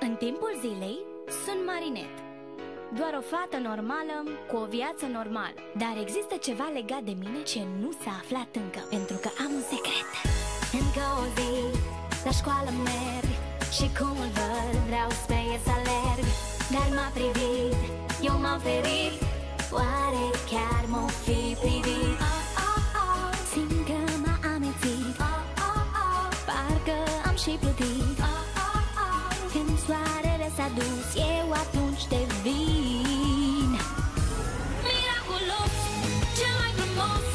În timpul zilei sunt Marinet, doar o fată normală cu o viață normală. Dar există ceva legat de mine ce nu s-a aflat încă, pentru că am un secret. Încă o zi la școală merg și cum îl văd vreau spre el să alerg. Dar m-a privit, eu m-am ferit, oare chiar m-o fi privit? Simt că m-a amețit, parcă am și plutit. Când soarele s-a dus, eu atunci devin miraculos, cel mai frumos.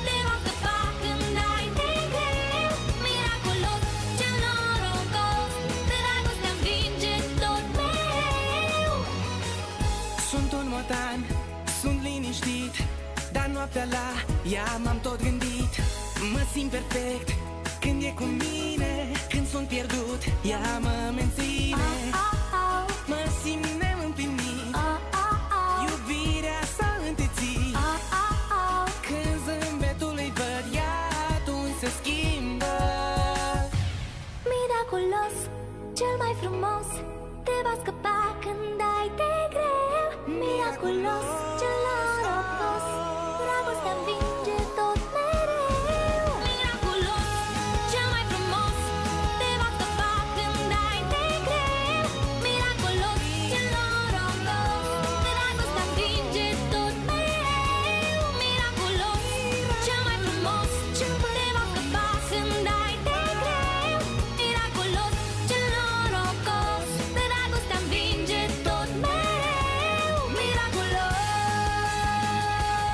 Te va scăpa când ai de greu. Miraculos, cel norocos, dragostea învinge tot mereu. Sunt un motan, sunt liniștit, dar noaptea la ea m-am tot gândit. Mă simt perfect când e cu mine, când sunt pierdut, ea mă menține. Mă simt neîmplinit, iubirea s-a întețit. Când zâmbetul îi văd, ea atunci se schimbă. Miraculos, cel mai frumos, te va scăpa când ai de greu. Miraculos, cel norocos, dragostea învinge tot mereu. Miraculos, cel mai frumos, te va scăpa când ai de greu. Miraculos, cel norocos, dragostea învinge tot mereu. Miraculos, cel mai frumos, te va scăpa când ai de greu. Miraculos, cel norocos, dragostea învinge tot mereu.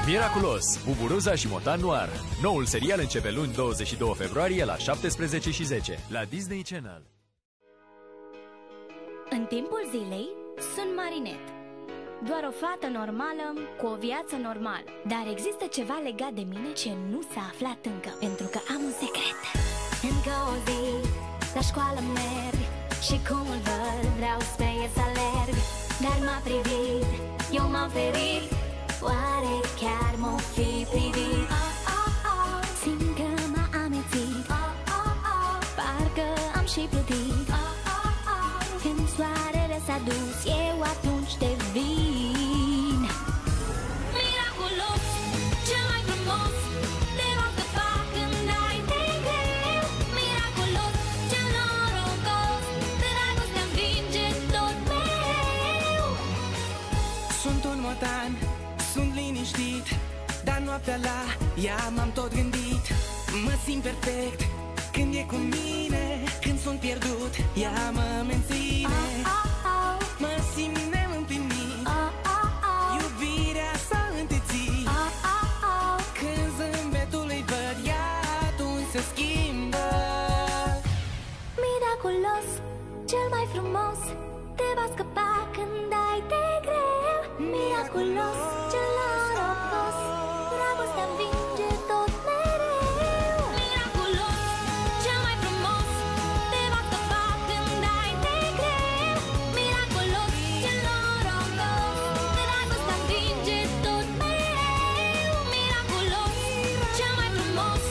Miraculos, Buburuza și Motan Noir. Noul serial începe luni 22 februarie la 17:10 la Disney Channel. În timpul zilei sunt Marinet, doar o fată normală cu o viață normală. Dar există ceva legat de mine ce nu s-a aflat încă, pentru că am un secret. Încă o zi la școală merg și cum îl văd vreau spre el să alerg. Dar m-a privit, eu m-am ferit, oare chiar m-o fi privit? Simt că m-a amețit, parcă am și plutit. Când soarele s-a dus, eu atunci devin miraculos, cel mai frumos, te va scăpa când ai de greu. Miraculos, cel norocos, dragostea învinge tot mereu. Sunt un motan, sunt liniștit, dar noaptea la ea m-am tot gândit. Mă simt perfect când e cu mine, când sunt pierdut, ea mă menține. Mă simt neîmplinit, iubirea s-a întețit. Când zâmbetul îi văd, ea atunci se schimbă. Miraculos, cel mai frumos, te va scăpa când ai de greu. Miraculos, cel norocos, dragostea învinge tot mereu. Miraculos, cel mai frumos, te va scăpa când ai de greu. Miraculos, cel norocos, dragostea învinge tot mereu. Miraculos, cel mai frumos,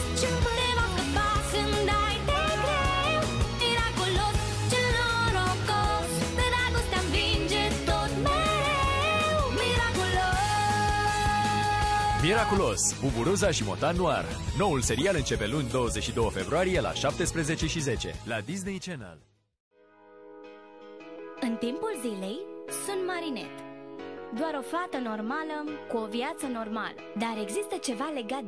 te va scăpa când ai de greu. Miraculos, cel norocos, dragostea învinge tot mereu. Miraculos, Buburuza și Motan Noir. Noul serial începe luni 22 februarie la 17:10 la Disney Channel. În timpul zilei sunt Marinet, doar o fată normală cu o viață normală. Dar există ceva legat de